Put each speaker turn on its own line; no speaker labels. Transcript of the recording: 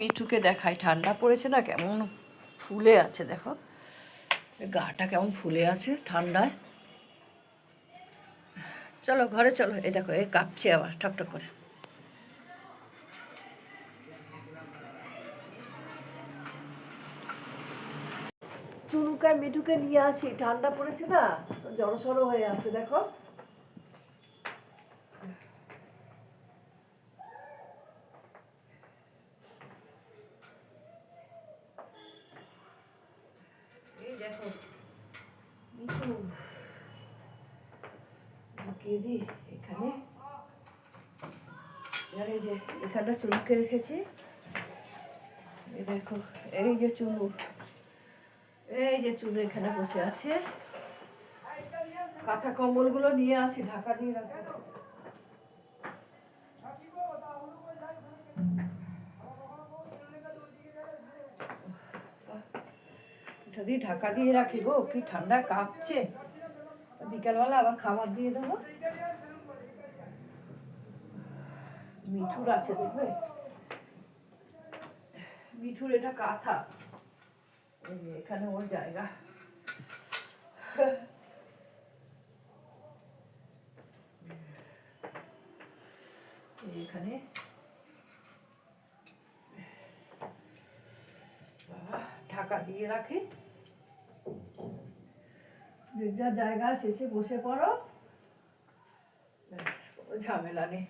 মিঠুকে দেখাই, ঠান্ডা পড়েছে না, কেমন ফুলে আছে দেখো, গাটা কেমন ফুলে আছে ঠান্ডায়। চলো ঘরে চলো, এই দেখো এই কাঁপছে আবার ঠকঠক করে। চুনুকার মিঠুকে নিয়ে আসি, ঠান্ডা পড়েছে না, জড়সড় হয়ে আছে দেখো। এই দেখো মিঠু, ঢুকিয়ে দি এখানে। আর এই যে এখানটা চুনুকে রেখেছি, এই দেখো এই যে চুনু, এই যে চুনু এখানে বসে আছে। কাঁথা কম্বলগুলো নিয়ে আসি, ঢাকা দিয়ে রাখবো। এটা দিয়ে ঢাকা দিয়ে রাখি গো, কি ঠান্ডা কাঁপছে। বিকালবেলা আবার খাবার দিয়ে দেবো। মিঠুর আছে দেখবে, মিঠুর এটা কাঁথা, এখানে ওর জায়গা। এখানে ঢাকা দিয়ে রাখি, যে যা জায়গা শেষে বসে পড়ো, কোনো ঝামেলা নেই।